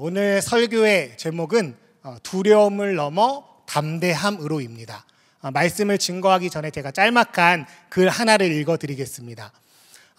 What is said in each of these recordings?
오늘 설교의 제목은 두려움을 넘어 담대함으로입니다. 말씀을 증거하기 전에 제가 짤막한 글 하나를 읽어드리겠습니다.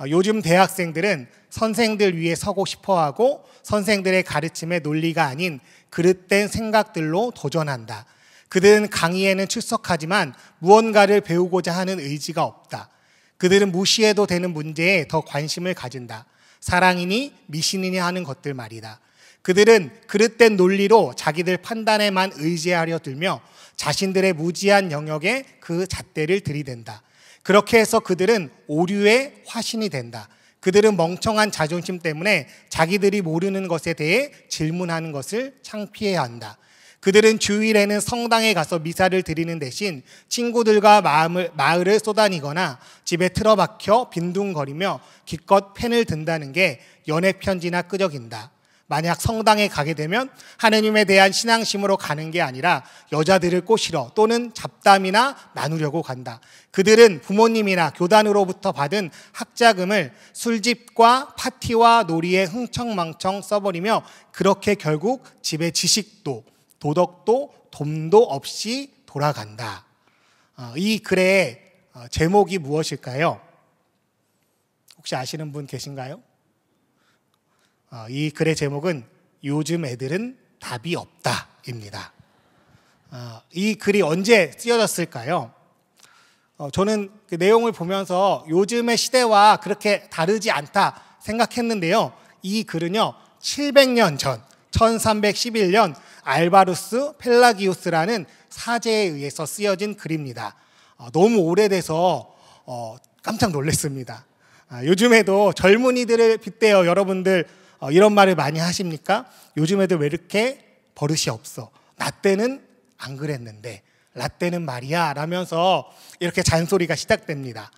요즘 대학생들은 선생들 위에 서고 싶어하고 선생들의 가르침의 논리가 아닌 그릇된 생각들로 도전한다. 그들은 강의에는 출석하지만 무언가를 배우고자 하는 의지가 없다. 그들은 무시해도 되는 문제에 더 관심을 가진다. 사랑이니 미신이니 하는 것들 말이다. 그들은 그릇된 논리로 자기들 판단에만 의지하려 들며 자신들의 무지한 영역에 그 잣대를 들이댄다. 그렇게 해서 그들은 오류의 화신이 된다. 그들은 멍청한 자존심 때문에 자기들이 모르는 것에 대해 질문하는 것을 창피해야 한다. 그들은 주일에는 성당에 가서 미사를 드리는 대신 친구들과 마을을 쏘다니거나 집에 틀어박혀 빈둥거리며 기껏 펜을 든다는 게 연애 편지나 끄적인다. 만약 성당에 가게 되면 하느님에 대한 신앙심으로 가는 게 아니라 여자들을 꼬시러 또는 잡담이나 나누려고 간다. 그들은 부모님이나 교단으로부터 받은 학자금을 술집과 파티와 놀이에 흥청망청 써버리며 그렇게 결국 집에 지식도 도덕도 돈도 없이 돌아간다. 이 글의 제목이 무엇일까요? 혹시 아시는 분 계신가요? 이 글의 제목은 요즘 애들은 답이 없다입니다. 이 글이 언제 쓰여졌을까요? 저는 그 내용을 보면서 요즘의 시대와 그렇게 다르지 않다 생각했는데요. 이 글은요 700년 전 1311년 알바루스 펠라기우스라는 사제에 의해서 쓰여진 글입니다. 너무 오래돼서 깜짝 놀랐습니다. 요즘에도 젊은이들을 빗대어 여러분들 이런 말을 많이 하십니까? 요즘 애들 왜 이렇게 버릇이 없어? 나 때는 안 그랬는데 라떼는 말이야 라면서 이렇게 잔소리가 시작됩니다.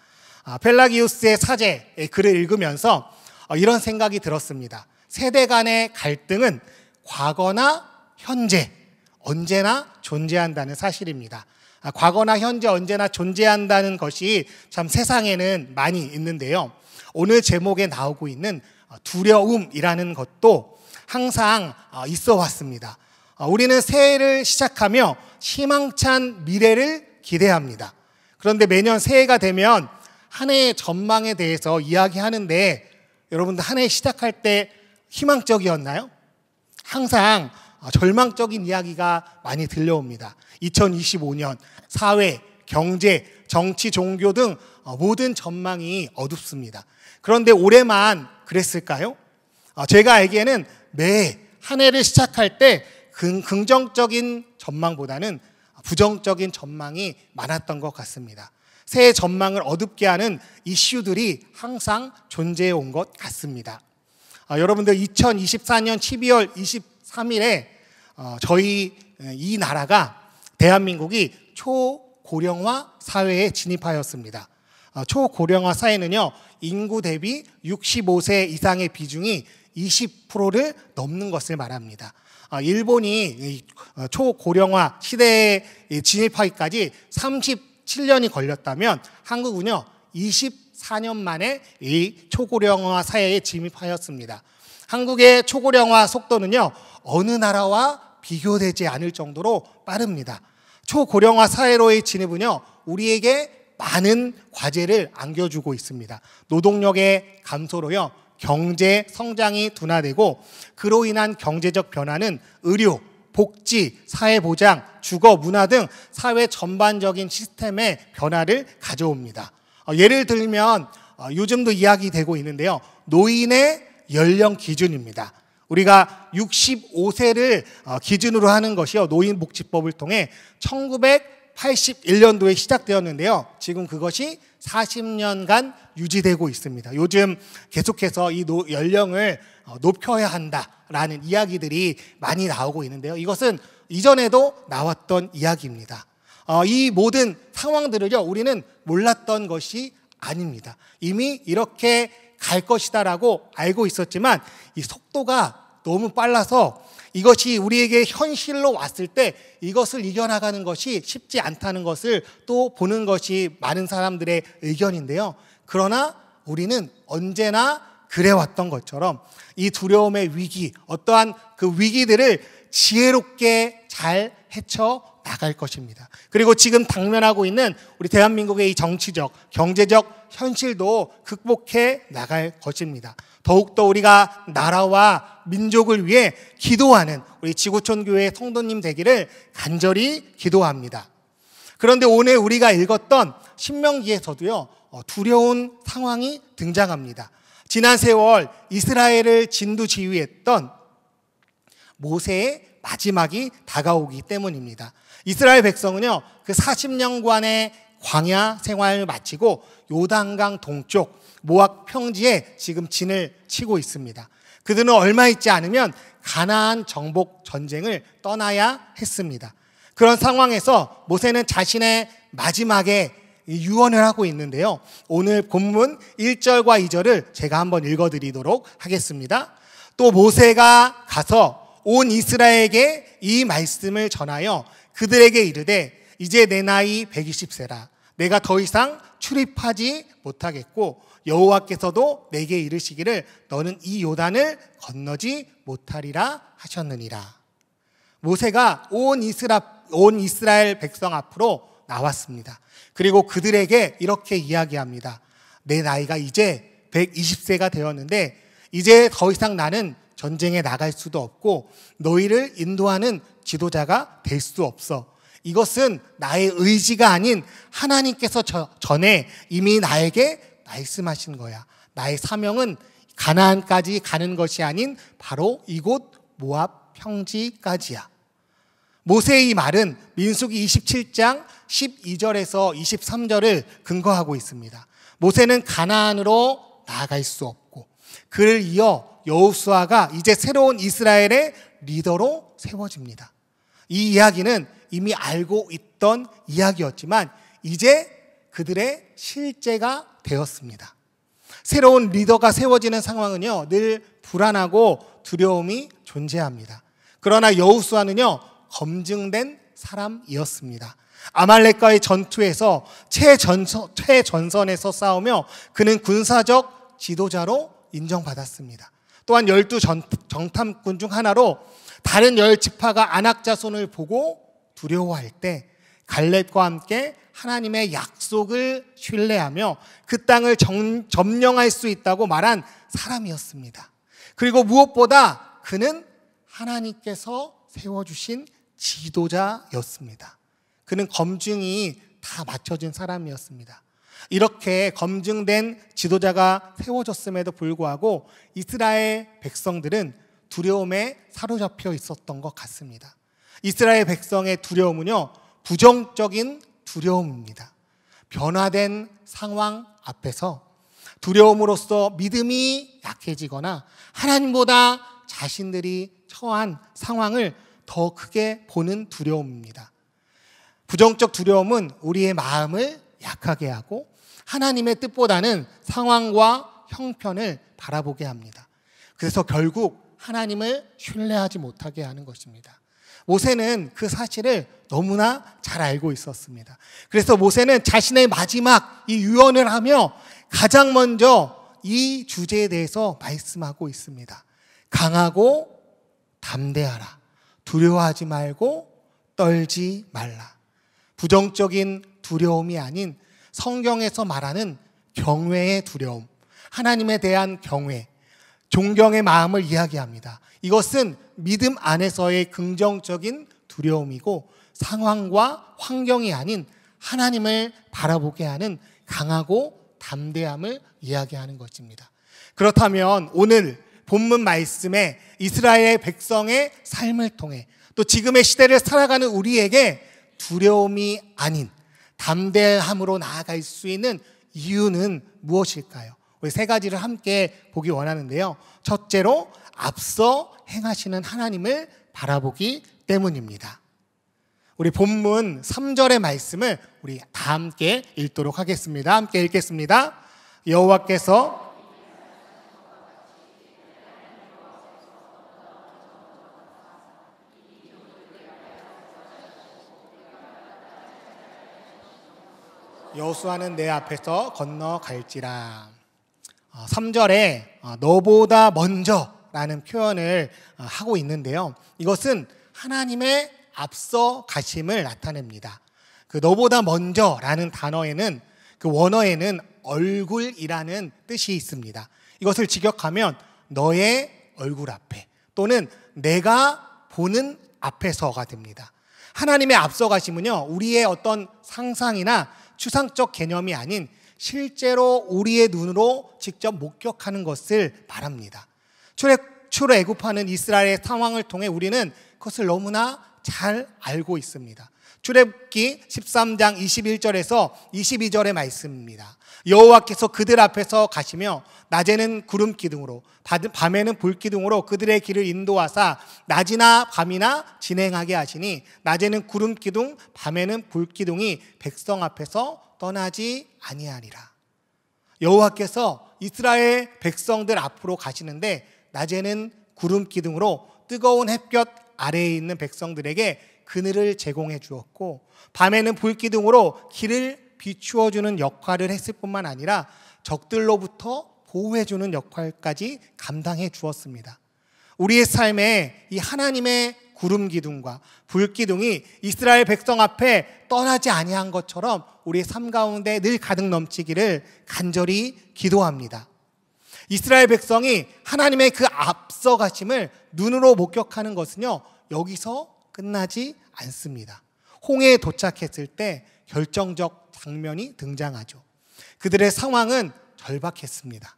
펠라기우스의 사제의 글을 읽으면서 이런 생각이 들었습니다. 세대 간의 갈등은 과거나 현재 언제나 존재한다는 사실입니다. 과거나 현재 언제나 존재한다는 것이 참 세상에는 많이 있는데요. 오늘 제목에 나오고 있는 두려움이라는 것도 항상 있어 왔습니다. 우리는 새해를 시작하며 희망찬 미래를 기대합니다. 그런데 매년 새해가 되면 한 해의 전망에 대해서 이야기하는데 여러분들 한 해 시작할 때 희망적이었나요? 항상 절망적인 이야기가 많이 들려옵니다. 2025년 사회, 경제, 정치, 종교 등 모든 전망이 어둡습니다. 그런데 올해만 그랬을까요? 제가 알기에는 매 한 해를 시작할 때 긍정적인 전망보다는 부정적인 전망이 많았던 것 같습니다. 새해 전망을 어둡게 하는 이슈들이 항상 존재해 온 것 같습니다. 여러분들 2024년 12월 23일에 저희 이 나라가 대한민국이 초고령화 사회에 진입하였습니다. 초고령화 사회는요 인구 대비 65세 이상의 비중이 20%를 넘는 것을 말합니다. 일본이 초고령화 시대에 진입하기까지 37년이 걸렸다면 한국은요 24년 만에 이 초고령화 사회에 진입하였습니다. 한국의 초고령화 속도는요 어느 나라와 비교되지 않을 정도로 빠릅니다. 초고령화 사회로의 진입은요 우리에게 많은 과제를 안겨주고 있습니다. 노동력의 감소로요 경제 성장이 둔화되고 그로 인한 경제적 변화는 의료, 복지, 사회보장, 주거, 문화 등 사회 전반적인 시스템의 변화를 가져옵니다. 예를 들면 요즘도 이야기되고 있는데요. 노인의 연령 기준입니다. 우리가 65세를 기준으로 하는 것이요. 노인복지법을 통해 1981년도에 시작되었는데요. 지금 그것이 40년간 유지되고 있습니다. 요즘 계속해서 이 연령을 높여야 한다라는 이야기들이 많이 나오고 있는데요. 이것은 이전에도 나왔던 이야기입니다. 이 모든 상황들을요, 우리는 몰랐던 것이 아닙니다. 이미 이렇게 갈 것이다라고 알고 있었지만 이 속도가 너무 빨라서 이것이 우리에게 현실로 왔을 때 이것을 이겨나가는 것이 쉽지 않다는 것을 또 보는 것이 많은 사람들의 의견인데요. 그러나 우리는 언제나 그래왔던 것처럼 이 두려움의 위기, 어떠한 그 위기들을 지혜롭게 잘 헤쳐 나갈 것입니다. 그리고 지금 당면하고 있는 우리 대한민국의 이 정치적, 경제적 현실도 극복해 나갈 것입니다. 더욱더 우리가 나라와 민족을 위해 기도하는 우리 지구촌 교회 성도님 되기를 간절히 기도합니다. 그런데 오늘 우리가 읽었던 신명기에서도요, 두려운 상황이 등장합니다. 지난 세월 이스라엘을 진두지휘했던 모세의 마지막이 다가오기 때문입니다. 이스라엘 백성은요, 그 40년간의 광야 생활을 마치고 요단강 동쪽 모압 평지에 지금 진을 치고 있습니다. 그들은 얼마 있지 않으면 가나안 정복 전쟁을 떠나야 했습니다. 그런 상황에서 모세는 자신의 마지막에 유언을 하고 있는데요. 오늘 본문 1절과 2절을 제가 한번 읽어드리도록 하겠습니다. 또 모세가 가서 온 이스라엘에게 이 말씀을 전하여 그들에게 이르되 이제 내 나이 120세라 내가 더 이상 출입하지 못하겠고 여호와께서도 내게 이르시기를 너는 이 요단을 건너지 못하리라 하셨느니라. 모세가 온 이스라엘 백성 앞으로 나왔습니다. 그리고 그들에게 이렇게 이야기합니다. 내 나이가 이제 120세가 되었는데 이제 더 이상 나는 전쟁에 나갈 수도 없고 너희를 인도하는 지도자가 될 수 없어. 이것은 나의 의지가 아닌 하나님께서 전에 이미 나에게 말씀하신 거야. 나의 사명은 가나안까지 가는 것이 아닌 바로 이곳 모압 평지까지야. 모세의 이 말은 민수기 27장 12절에서 23절을 근거하고 있습니다. 모세는 가나안으로 나아갈 수 없고 그를 이어 여호수아가 이제 새로운 이스라엘의 리더로 세워집니다. 이 이야기는 이미 알고 있던 이야기였지만 이제 그들의 실제가 되었습니다. 새로운 리더가 세워지는 상황은요, 늘 불안하고 두려움이 존재합니다. 그러나 여호수아는요, 검증된 사람이었습니다. 아말렉과의 전투에서 최전선에서 싸우며 그는 군사적 지도자로 인정받았습니다. 또한 12 정탐꾼 중 하나로 다른 10지파가 아낙 자손을 보고 두려워할 때 갈렙과 함께 하나님의 약속을 신뢰하며 그 땅을 점령할 수 있다고 말한 사람이었습니다. 그리고 무엇보다 그는 하나님께서 세워주신 지도자였습니다. 그는 검증이 다 맞춰진 사람이었습니다. 이렇게 검증된 지도자가 세워졌음에도 불구하고 이스라엘 백성들은 두려움에 사로잡혀 있었던 것 같습니다. 이스라엘 백성의 두려움은요, 부정적인 두려움입니다. 변화된 상황 앞에서 두려움으로써 믿음이 약해지거나 하나님보다 자신들이 처한 상황을 더 크게 보는 두려움입니다. 부정적 두려움은 우리의 마음을 약하게 하고 하나님의 뜻보다는 상황과 형편을 바라보게 합니다. 그래서 결국 하나님을 신뢰하지 못하게 하는 것입니다. 모세는 그 사실을 너무나 잘 알고 있었습니다. 그래서 모세는 자신의 마지막 이 유언을 하며 가장 먼저 이 주제에 대해서 말씀하고 있습니다. 강하고 담대하라. 두려워하지 말고 떨지 말라. 부정적인 두려움이 아닌 성경에서 말하는 경외의 두려움, 하나님에 대한 경외, 존경의 마음을 이야기합니다. 이것은 믿음 안에서의 긍정적인 두려움이고 상황과 환경이 아닌 하나님을 바라보게 하는 강하고 담대함을 이야기하는 것입니다. 그렇다면 오늘 본문 말씀에 이스라엘 백성의 삶을 통해 또 지금의 시대를 살아가는 우리에게 두려움이 아닌 담대함으로 나아갈 수 있는 이유는 무엇일까요? 우리 세 가지를 함께 보기 원하는데요. 첫째로 앞서 행하시는 하나님을 바라보기 때문입니다. 우리 본문 3절의 말씀을 우리 다 함께 읽도록 하겠습니다. 함께 읽겠습니다. 여호와께서 여호수아는 내 앞에서 건너갈지라. 3절에 너보다 먼저라는 표현을 하고 있는데요. 이것은 하나님의 앞서 가심을 나타냅니다. 그 너보다 먼저라는 단어에는 그 원어에는 얼굴이라는 뜻이 있습니다. 이것을 직역하면 너의 얼굴 앞에 또는 내가 보는 앞에서가 됩니다. 하나님의 앞서 가심은요, 우리의 어떤 상상이나 추상적 개념이 아닌 실제로 우리의 눈으로 직접 목격하는 것을 말합니다. 출애굽하는 이스라엘의 상황을 통해 우리는 그것을 너무나 잘 알고 있습니다. 출애굽기 13장 21절에서 22절의 말씀입니다. 여호와께서 그들 앞에서 가시며 낮에는 구름 기둥으로 밤에는 불 기둥으로 그들의 길을 인도하사 낮이나 밤이나 진행하게 하시니 낮에는 구름 기둥 밤에는 불 기둥이 백성 앞에서 떠나지 아니하리라. 여호와께서 이스라엘 백성들 앞으로 가시는데 낮에는 구름 기둥으로 뜨거운 햇볕 아래에 있는 백성들에게 그늘을 제공해 주었고 밤에는 불 기둥으로 길을 비추어 주는 역할을 했을 뿐만 아니라 적들로부터 보호해 주는 역할까지 감당해 주었습니다. 우리의 삶에 이 하나님의 구름 기둥과 불 기둥이 이스라엘 백성 앞에 떠나지 아니한 것처럼 우리의 삶 가운데 늘 가득 넘치기를 간절히 기도합니다. 이스라엘 백성이 하나님의 그 앞서 가심을 눈으로 목격하는 것은요, 여기서 끝나지 않습니다. 홍해에 도착했을 때 결정적 장면이 등장하죠. 그들의 상황은 절박했습니다.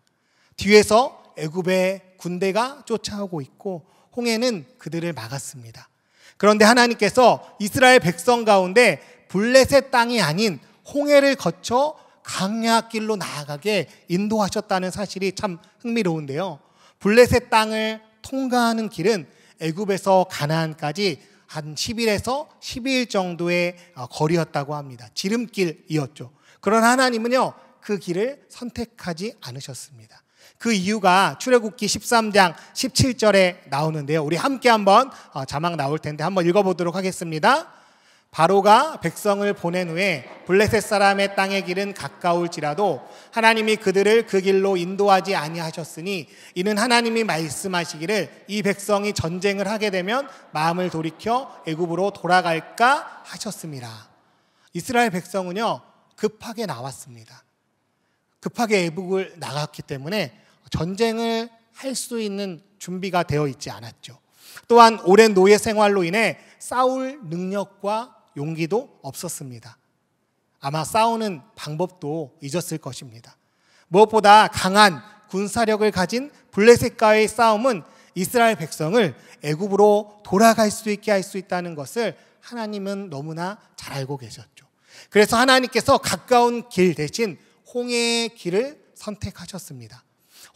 뒤에서 애굽의 군대가 쫓아오고 있고 홍해는 그들을 막았습니다. 그런데 하나님께서 이스라엘 백성 가운데 블레셋 땅이 아닌 홍해를 거쳐 광야길로 나아가게 인도하셨다는 사실이 참 흥미로운데요. 블레셋 땅을 통과하는 길은 애굽에서 가나안까지 한 10일에서 12일 정도의 거리였다고 합니다. 지름길이었죠. 그러나 하나님은요, 그 길을 선택하지 않으셨습니다. 그 이유가 출애굽기 13장 17절에 나오는데요. 우리 함께 한번 자막 나올 텐데 한번 읽어보도록 하겠습니다. 바로가 백성을 보낸 후에 블레셋 사람의 땅의 길은 가까울지라도 하나님이 그들을 그 길로 인도하지 아니하셨으니 이는 하나님이 말씀하시기를 이 백성이 전쟁을 하게 되면 마음을 돌이켜 애굽으로 돌아갈까 하셨습니다. 이스라엘 백성은요, 급하게 나왔습니다. 급하게 애굽을 나갔기 때문에 전쟁을 할 수 있는 준비가 되어 있지 않았죠. 또한 오랜 노예 생활로 인해 싸울 능력과 용기도 없었습니다. 아마 싸우는 방법도 잊었을 것입니다. 무엇보다 강한 군사력을 가진 블레셋과의 싸움은 이스라엘 백성을 애굽으로 돌아갈 수 있게 할 수 있다는 것을 하나님은 너무나 잘 알고 계셨죠. 그래서 하나님께서 가까운 길 대신 홍해의 길을 선택하셨습니다.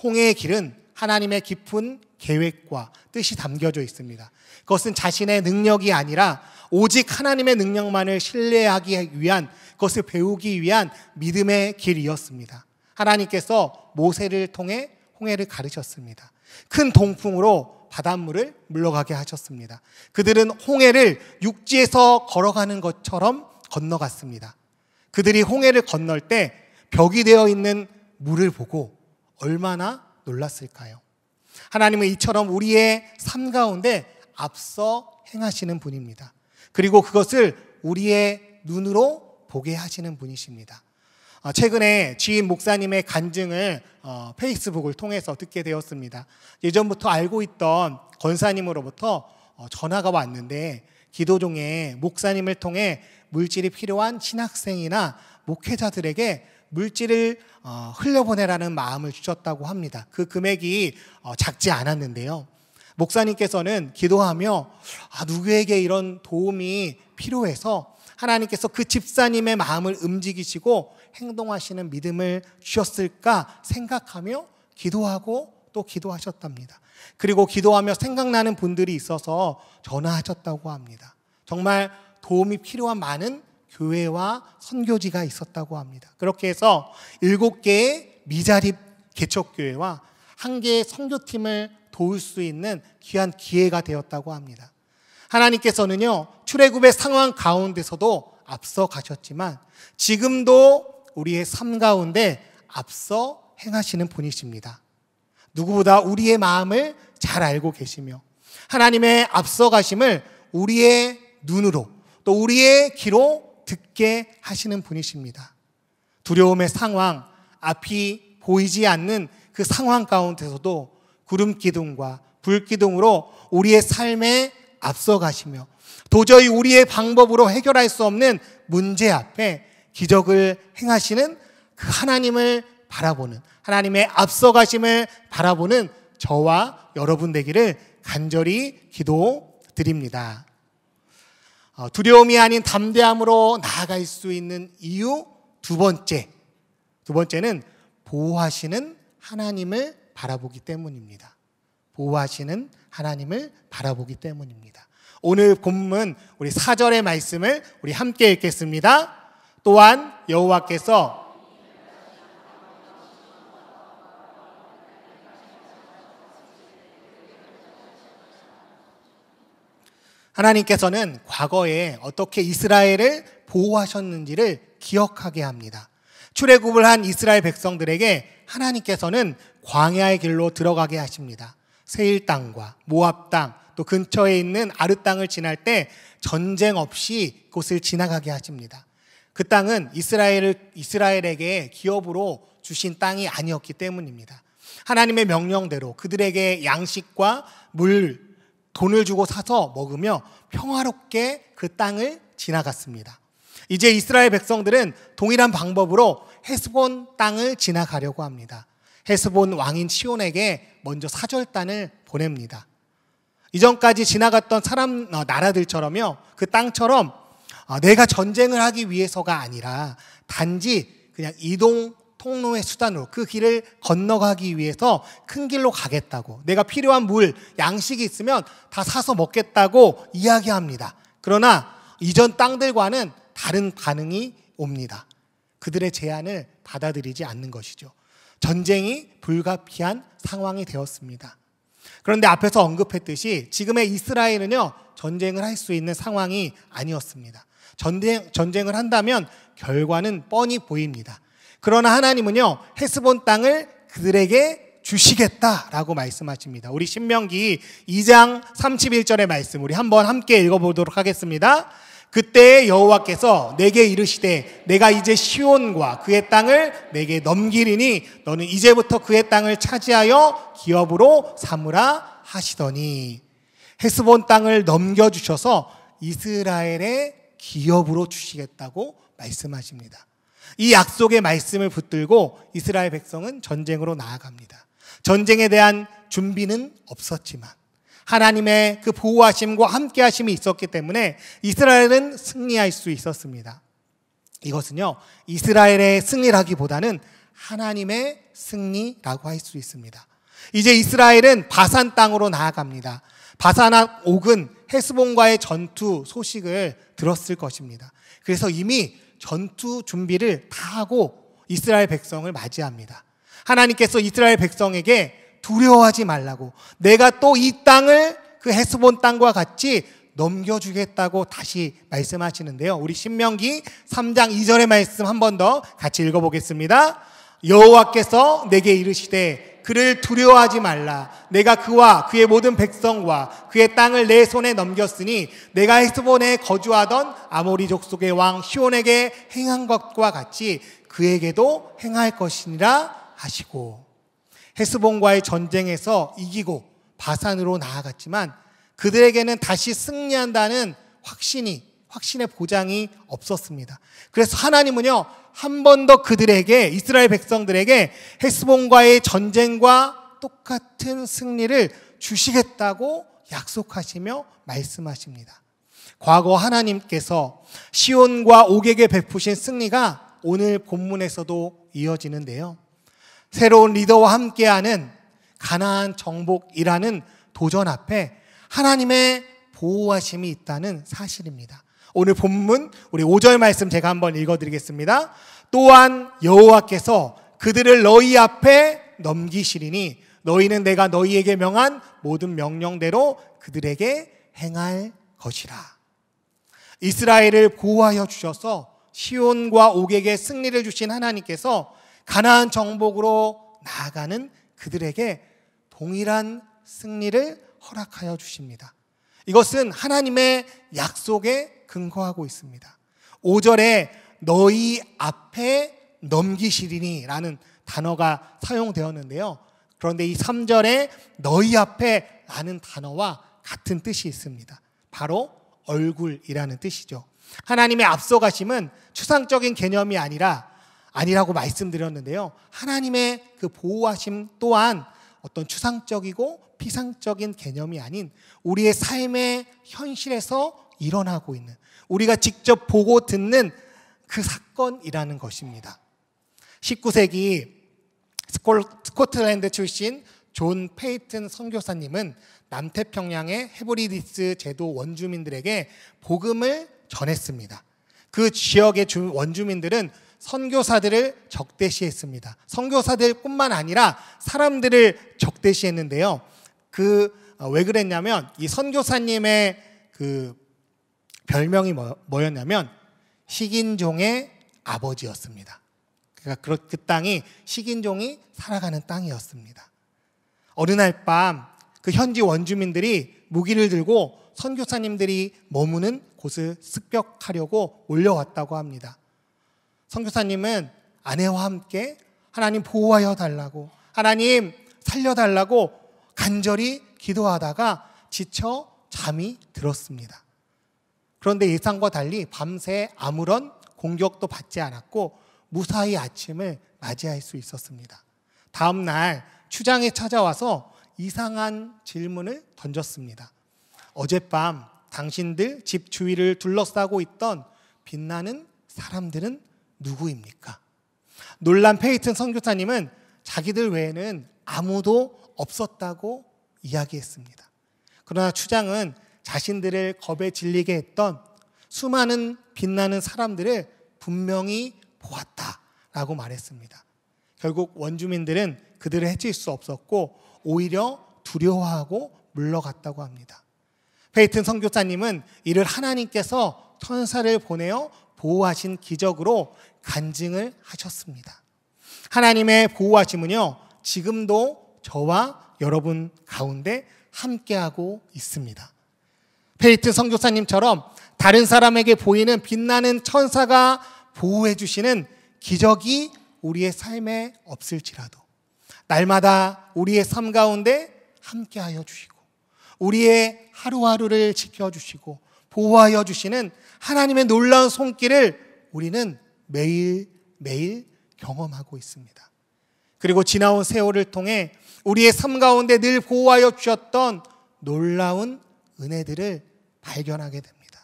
홍해의 길은 하나님의 깊은 계획과 뜻이 담겨져 있습니다. 그것은 자신의 능력이 아니라 오직 하나님의 능력만을 신뢰하기 위한, 그것을 배우기 위한 믿음의 길이었습니다. 하나님께서 모세를 통해 홍해를 가르셨습니다. 큰 동풍으로 바닷물을 물러가게 하셨습니다. 그들은 홍해를 육지에서 걸어가는 것처럼 건너갔습니다. 그들이 홍해를 건널 때 벽이 되어 있는 물을 보고 얼마나 놀랐을까요? 하나님은 이처럼 우리의 삶 가운데 앞서 행하시는 분입니다. 그리고 그것을 우리의 눈으로 보게 하시는 분이십니다. 최근에 지인 목사님의 간증을 페이스북을 통해서 듣게 되었습니다. 예전부터 알고 있던 권사님으로부터 전화가 왔는데 기도 중에 목사님을 통해 물질이 필요한 신학생이나 목회자들에게 물질을 흘려보내라는 마음을 주셨다고 합니다. 그 금액이 작지 않았는데요. 목사님께서는 기도하며 누구에게 이런 도움이 필요해서 하나님께서 그 집사님의 마음을 움직이시고 행동하시는 믿음을 주셨을까 생각하며 기도하고 또 기도하셨답니다. 그리고 기도하며 생각나는 분들이 있어서 전화하셨다고 합니다. 정말 도움이 필요한 많은 교회와 선교지가 있었다고 합니다. 그렇게 해서 7개의 미자립 개척교회와 1개의 선교팀을 도울 수 있는 귀한 기회가 되었다고 합니다. 하나님께서는요, 출애굽의 상황 가운데서도 앞서 가셨지만 지금도 우리의 삶 가운데 앞서 행하시는 분이십니다. 누구보다 우리의 마음을 잘 알고 계시며 하나님의 앞서가심을 우리의 눈으로 또 우리의 귀로 듣게 하시는 분이십니다. 두려움의 상황, 앞이 보이지 않는 그 상황 가운데서도 구름 기둥과 불 기둥으로 우리의 삶에 앞서가시며 도저히 우리의 방법으로 해결할 수 없는 문제 앞에 기적을 행하시는 그 하나님을 바라보는, 하나님의 앞서가심을 바라보는 저와 여러분 되기를 간절히 기도드립니다. 두려움이 아닌 담대함으로 나아갈 수 있는 이유 두 번째는 보호하시는 하나님을 바라보기 때문입니다. 보호하시는 하나님을 바라보기 때문입니다. 오늘 본문 우리 4절의 말씀을 우리 함께 읽겠습니다. 또한 여호와께서 하나님께서는 과거에 어떻게 이스라엘을 보호하셨는지를 기억하게 합니다. 출애굽을 한 이스라엘 백성들에게 하나님께서는 광야의 길로 들어가게 하십니다. 세일 땅과 모압 땅, 또 근처에 있는 아르 땅을 지날 때 전쟁 없이 그곳을 지나가게 하십니다. 그 땅은 이스라엘에게 기업으로 주신 땅이 아니었기 때문입니다. 하나님의 명령대로 그들에게 양식과 물, 돈을 주고 사서 먹으며 평화롭게 그 땅을 지나갔습니다. 이제 이스라엘 백성들은 동일한 방법으로 헤스본 땅을 지나가려고 합니다. 헤스본 왕인 시온에게 먼저 사절단을 보냅니다. 이전까지 지나갔던 나라들처럼요, 그 땅처럼 내가 전쟁을 하기 위해서가 아니라 단지 그냥 이동 통로의 수단으로 그 길을 건너가기 위해서 큰 길로 가겠다고, 내가 필요한 물, 양식이 있으면 다 사서 먹겠다고 이야기합니다. 그러나 이전 땅들과는 다른 반응이 옵니다. 그들의 제안을 받아들이지 않는 것이죠. 전쟁이 불가피한 상황이 되었습니다. 그런데 앞에서 언급했듯이 지금의 이스라엘은요, 전쟁을 할 수 있는 상황이 아니었습니다. 전쟁을 한다면 결과는 뻔히 보입니다. 그러나 하나님은요, 헤스본 땅을 그들에게 주시겠다라고 말씀하십니다. 우리 신명기 2장 31절의 말씀 우리 한번 함께 읽어보도록 하겠습니다. 그때 여호와께서 내게 이르시되 내가 이제 시온과 그의 땅을 내게 넘기리니 너는 이제부터 그의 땅을 차지하여 기업으로 삼으라 하시더니, 헤스본 땅을 넘겨주셔서 이스라엘의 기업으로 주시겠다고 말씀하십니다. 이 약속의 말씀을 붙들고 이스라엘 백성은 전쟁으로 나아갑니다. 전쟁에 대한 준비는 없었지만 하나님의 그 보호하심과 함께하심이 있었기 때문에 이스라엘은 승리할 수 있었습니다. 이것은요, 이스라엘의 승리라기보다는 하나님의 승리라고 할 수 있습니다. 이제 이스라엘은 바산 땅으로 나아갑니다. 바산 옥은 헤스본과의 전투 소식을 들었을 것입니다. 그래서 이미 전투 준비를 다 하고 이스라엘 백성을 맞이합니다. 하나님께서 이스라엘 백성에게 두려워하지 말라고, 내가 또 이 땅을 그 헤스본 땅과 같이 넘겨주겠다고 다시 말씀하시는데요. 우리 신명기 3장 2절의 말씀 한 번 더 같이 읽어보겠습니다. 여호와께서 내게 이르시되 그를 두려워하지 말라. 내가 그와 그의 모든 백성과 그의 땅을 내 손에 넘겼으니 내가 헤스본에 거주하던 아모리 족속의 왕 시온에게 행한 것과 같이 그에게도 행할 것이니라 하시고, 헤스본과의 전쟁에서 이기고 바산으로 나아갔지만 그들에게는 다시 승리한다는 확신의 보장이 없었습니다. 그래서 하나님은요, 한 번 더 그들에게, 이스라엘 백성들에게 헤스본과의 전쟁과 똑같은 승리를 주시겠다고 약속하시며 말씀하십니다. 과거 하나님께서 시온과 옥에게 베푸신 승리가 오늘 본문에서도 이어지는데요. 새로운 리더와 함께하는 가나안 정복이라는 도전 앞에 하나님의 보호하심이 있다는 사실입니다. 오늘 본문 우리 5절 말씀 제가 한번 읽어드리겠습니다. 또한 여호와께서 그들을 너희 앞에 넘기시리니 너희는 내가 너희에게 명한 모든 명령대로 그들에게 행할 것이라. 이스라엘을 보호하여 주셔서 시온과 옥에게 승리를 주신 하나님께서 가나안 정복으로 나아가는 그들에게 동일한 승리를 허락하여 주십니다. 이것은 하나님의 약속에 근거하고 있습니다. 5절에 너희 앞에 넘기시리니 라는 단어가 사용되었는데요. 그런데 이 3절에 너희 앞에 라는 단어와 같은 뜻이 있습니다. 바로 얼굴이라는 뜻이죠. 하나님의 앞서가심은 추상적인 개념이 아니라고 말씀드렸는데요. 하나님의 그 보호하심 또한 어떤 추상적이고 피상적인 개념이 아닌 우리의 삶의 현실에서 일어나고 있는, 우리가 직접 보고 듣는 그 사건이라는 것입니다. 19세기 스코틀랜드 출신 존 페이튼 선교사님은 남태평양의 헤브리디스 제도 원주민들에게 복음을 전했습니다. 그 지역의 원주민들은 선교사들을 적대시했습니다. 선교사들뿐만 아니라 사람들을 적대시했는데요. 왜 그랬냐면 이 선교사님의 그 별명이 뭐였냐면 식인종의 아버지였습니다. 그러니까 그 땅이 식인종이 살아가는 땅이었습니다. 어느 날 밤 그 현지 원주민들이 무기를 들고 선교사님들이 머무는 곳을 습격하려고 몰려왔다고 합니다. 선교사님은 아내와 함께 하나님 보호하여 달라고, 하나님 살려달라고 간절히 기도하다가 지쳐 잠이 들었습니다. 그런데 예상과 달리 밤새 아무런 공격도 받지 않았고 무사히 아침을 맞이할 수 있었습니다. 다음 날 추장에 찾아와서 이상한 질문을 던졌습니다. 어젯밤 당신들 집 주위를 둘러싸고 있던 빛나는 사람들은 누구입니까? 놀란 페이튼 선교사님은 자기들 외에는 아무도 없었다고 이야기했습니다. 그러나 추장은 자신들을 겁에 질리게 했던 수많은 빛나는 사람들을 분명히 보았다라고 말했습니다. 결국 원주민들은 그들을 해칠 수 없었고 오히려 두려워하고 물러갔다고 합니다. 페이튼 선교사님은 이를 하나님께서 천사를 보내어 보호하신 기적으로 간증을 하셨습니다. 하나님의 보호하심은요, 지금도 저와 여러분 가운데 함께하고 있습니다. 페이튼 선교사님처럼 다른 사람에게 보이는 빛나는 천사가 보호해 주시는 기적이 우리의 삶에 없을지라도 날마다 우리의 삶 가운데 함께하여 주시고 우리의 하루하루를 지켜주시고 보호하여 주시는 하나님의 놀라운 손길을 우리는 매일매일 경험하고 있습니다. 그리고 지나온 세월을 통해 우리의 삶 가운데 늘 보호하여 주셨던 놀라운 은혜들을 발견하게 됩니다.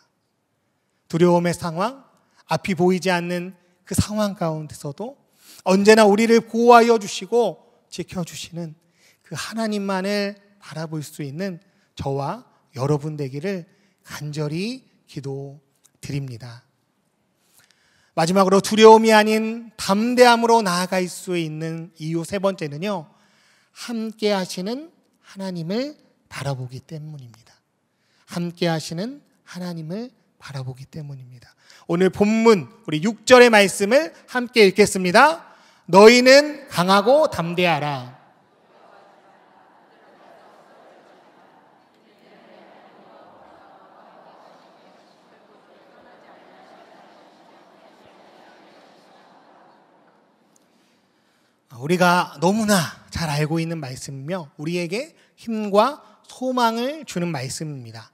두려움의 상황, 앞이 보이지 않는 그 상황 가운데서도 언제나 우리를 보호하여 주시고 지켜주시는 그 하나님만을 바라볼 수 있는 저와 여러분 되기를 간절히 기도드립니다. 마지막으로 두려움이 아닌 담대함으로 나아갈 수 있는 이유 세 번째는요, 함께 하시는 하나님을 바라보기 때문입니다. 함께 하시는 하나님을 바라보기 때문입니다. 오늘 본문 우리 6절의 말씀을 함께 읽겠습니다. 너희는 강하고 담대하라. 우리가 너무나 잘 알고 있는 말씀이며 우리에게 힘과 소망을 주는 말씀입니다.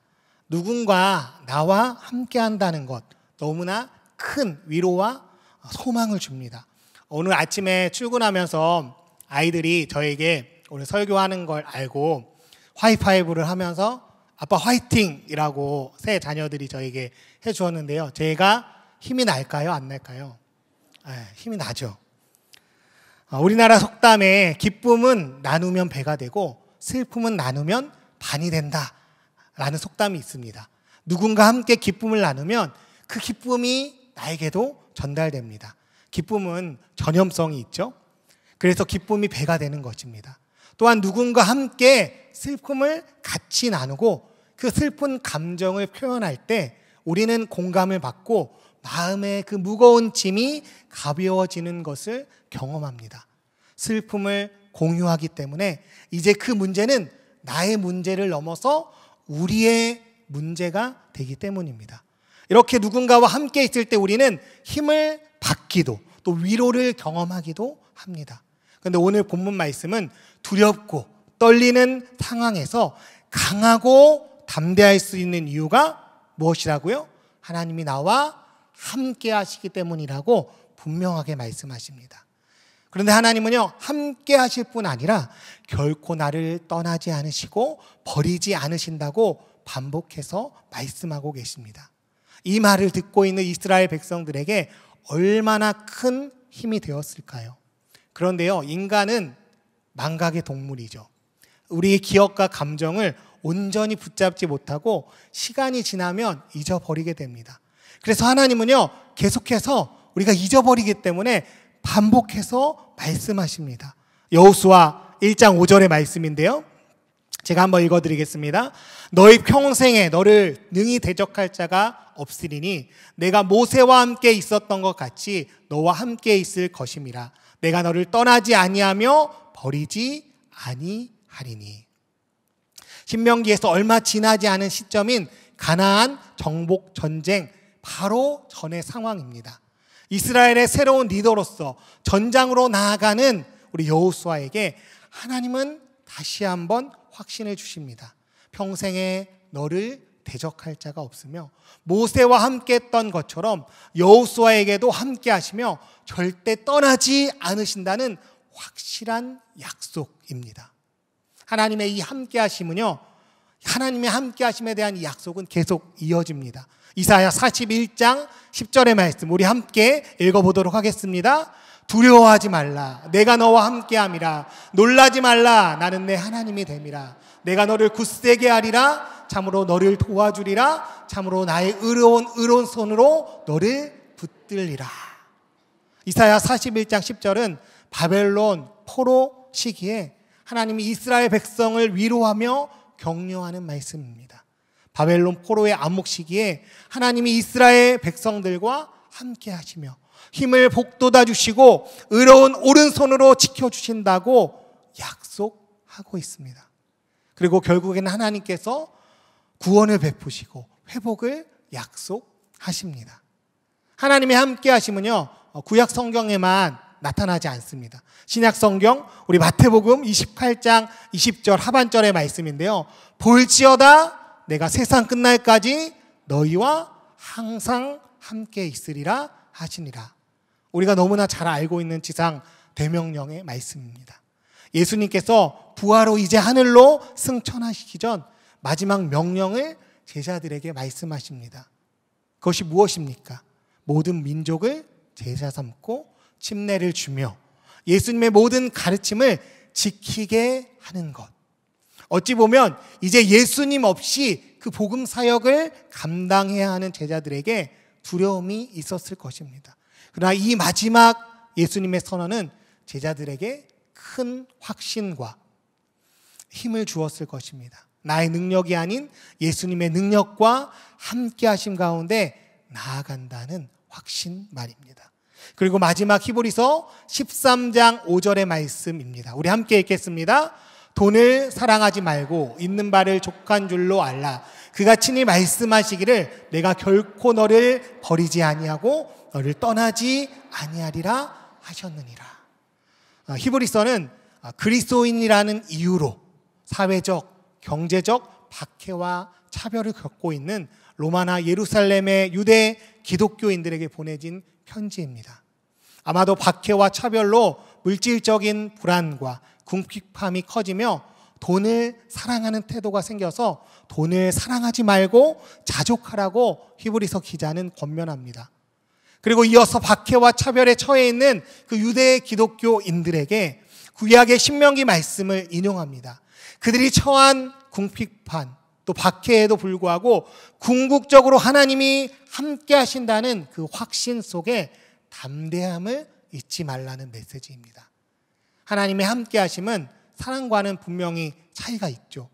누군가 나와 함께 한다는 것, 너무나 큰 위로와 소망을 줍니다. 오늘 아침에 출근하면서 아이들이 저에게 오늘 설교하는 걸 알고 하이파이브를 하면서 아빠 화이팅이라고 새 자녀들이 저에게 해주었는데요. 제가 힘이 날까요? 안 날까요? 힘이 나죠. 우리나라 속담에 기쁨은 나누면 배가 되고 슬픔은 나누면 반이 된다 라는 속담이 있습니다. 누군가 함께 기쁨을 나누면 그 기쁨이 나에게도 전달됩니다. 기쁨은 전염성이 있죠. 그래서 기쁨이 배가 되는 것입니다. 또한 누군가 함께 슬픔을 같이 나누고 그 슬픈 감정을 표현할 때 우리는 공감을 받고 마음의 그 무거운 짐이 가벼워지는 것을 경험합니다. 슬픔을 공유하기 때문에 이제 그 문제는 나의 문제를 넘어서 우리의 문제가 되기 때문입니다. 이렇게 누군가와 함께 있을 때 우리는 힘을 받기도 또 위로를 경험하기도 합니다. 그런데 오늘 본문 말씀은 두렵고 떨리는 상황에서 강하고 담대할 수 있는 이유가 무엇이라고요? 하나님이 나와 함께 하시기 때문이라고 분명하게 말씀하십니다. 그런데 하나님은요, 함께 하실 뿐 아니라 결코 나를 떠나지 않으시고 버리지 않으신다고 반복해서 말씀하고 계십니다. 이 말을 듣고 있는 이스라엘 백성들에게 얼마나 큰 힘이 되었을까요? 그런데요, 인간은 망각의 동물이죠. 우리의 기억과 감정을 온전히 붙잡지 못하고 시간이 지나면 잊어버리게 됩니다. 그래서 하나님은요, 계속해서 우리가 잊어버리기 때문에 반복해서 말씀하십니다. 여호수아 1장 5절의 말씀인데요, 제가 한번 읽어드리겠습니다. 너희 평생에 너를 능히 대적할 자가 없으리니 내가 모세와 함께 있었던 것 같이 너와 함께 있을 것임이라. 내가 너를 떠나지 아니하며 버리지 아니하리니. 신명기에서 얼마 지나지 않은 시점인 가나안 정복 전쟁 바로 전의 상황입니다. 이스라엘의 새로운 리더로서 전장으로 나아가는 우리 여호수아에게 하나님은 다시 한번 확신을 주십니다. 평생에 너를 대적할 자가 없으며 모세와 함께 했던 것처럼 여호수아에게도 함께 하시며 절대 떠나지 않으신다는 확실한 약속입니다. 하나님의 이 함께 하심은요, 하나님의 함께 하심에 대한 이 약속은 계속 이어집니다. 이사야 41장 10절의 말씀 우리 함께 읽어보도록 하겠습니다. 두려워하지 말라. 내가 너와 함께함이라. 놀라지 말라. 나는 내 하나님이 됨이라. 내가 너를 굳세게 하리라. 참으로 너를 도와주리라. 참으로 나의 의로운 손으로 너를 붙들리라. 이사야 41장 10절은 바벨론 포로 시기에 하나님이 이스라엘 백성을 위로하며 격려하는 말씀입니다. 바벨론 포로의 암흑 시기에 하나님이 이스라엘 백성들과 함께 하시며 힘을 복돋아 주시고 의로운 오른손으로 지켜주신다고 약속하고 있습니다. 그리고 결국에는 하나님께서 구원을 베푸시고 회복을 약속하십니다. 하나님의 함께 하심은요, 구약 성경에만 나타나지 않습니다. 신약 성경 우리 마태복음 28장 20절 하반절의 말씀인데요, 볼지어다 내가 세상 끝날까지 너희와 항상 함께 있으리라 하시니라. 우리가 너무나 잘 알고 있는 지상 대명령의 말씀입니다. 예수님께서 부활로 이제 하늘로 승천하시기 전 마지막 명령을 제자들에게 말씀하십니다. 그것이 무엇입니까? 모든 민족을 제자 삼고 침례를 주며 예수님의 모든 가르침을 지키게 하는 것. 어찌 보면 이제 예수님 없이 그 복음 사역을 감당해야 하는 제자들에게 두려움이 있었을 것입니다. 그러나 이 마지막 예수님의 선언은 제자들에게 큰 확신과 힘을 주었을 것입니다. 나의 능력이 아닌 예수님의 능력과 함께 하심 가운데 나아간다는 확신 말입니다. 그리고 마지막 히브리서 13장 5절의 말씀입니다. 우리 함께 읽겠습니다. 돈을 사랑하지 말고 있는 바를 족한 줄로 알라. 그가 친히 말씀하시기를 내가 결코 너를 버리지 아니하고 너를 떠나지 아니하리라 하셨느니라. 히브리서는 그리스도인이라는 이유로 사회적, 경제적 박해와 차별을 겪고 있는 로마나 예루살렘의 유대 기독교인들에게 보내진 편지입니다. 아마도 박해와 차별로 물질적인 불안과 궁핍함이 커지며 돈을 사랑하는 태도가 생겨서 돈을 사랑하지 말고 자족하라고 히브리서 기자는 권면합니다. 그리고 이어서 박해와 차별에 처해 있는 그 유대 기독교인들에게 구약의 신명기 말씀을 인용합니다. 그들이 처한 궁핍한 또 박해에도 불구하고 궁극적으로 하나님이 함께 하신다는 그 확신 속에 담대함을 잊지 말라는 메시지입니다. 하나님의 함께 하심은 사람과는 분명히 차이가 있죠.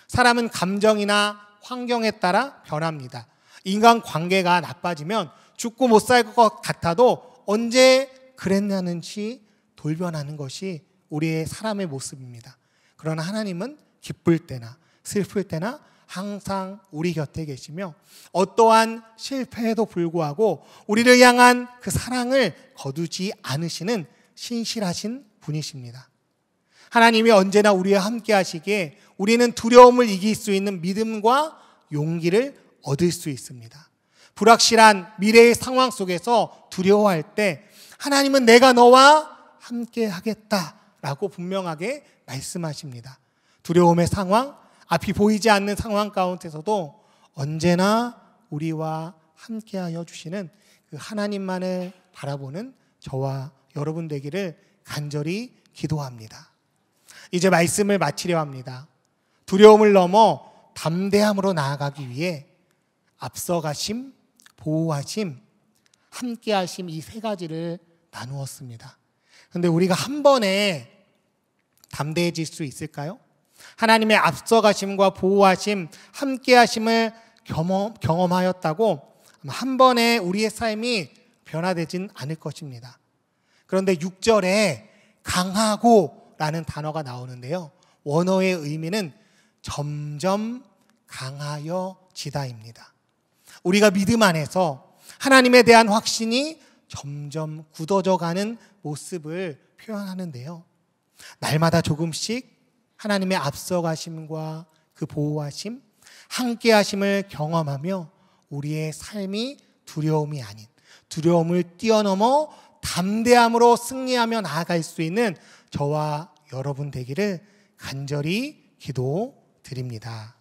사람은 감정이나 환경에 따라 변합니다. 인간 관계가 나빠지면 죽고 못 살 것 같아도 언제 그랬냐는지 돌변하는 것이 우리의 사람의 모습입니다. 그러나 하나님은 기쁠 때나 슬플 때나 항상 우리 곁에 계시며 어떠한 실패에도 불구하고 우리를 향한 그 사랑을 거두지 않으시는 신실하신 분이십니다. 하나님이 언제나 우리와 함께 하시기에 우리는 두려움을 이길 수 있는 믿음과 용기를 얻을 수 있습니다. 불확실한 미래의 상황 속에서 두려워할 때 하나님은 내가 너와 함께 하겠다라고 분명하게 말씀하십니다. 두려움의 상황, 앞이 보이지 않는 상황 가운데서도 언제나 우리와 함께하여 주시는 그 하나님만을 바라보는 저와 여러분 되기를 간절히 기도합니다. 이제 말씀을 마치려 합니다. 두려움을 넘어 담대함으로 나아가기 위해 앞서가심, 보호하심, 함께하심 이 세 가지를 나누었습니다. 그런데 우리가 한 번에 담대해질 수 있을까요? 하나님의 앞서가심과 보호하심, 함께하심을 경험하였다고 한 번에 우리의 삶이 변화되진 않을 것입니다. 그런데 6절에 강하고 라는 단어가 나오는데요. 원어의 의미는 점점 강하여지다입니다. 우리가 믿음 안에서 하나님에 대한 확신이 점점 굳어져가는 모습을 표현하는데요. 날마다 조금씩 하나님의 앞서가심과 그 보호하심, 함께하심을 경험하며 우리의 삶이 두려움이 아닌 두려움을 뛰어넘어 담대함으로 승리하며 나아갈 수 있는 저와 여러분 되기를 간절히 기도드립니다.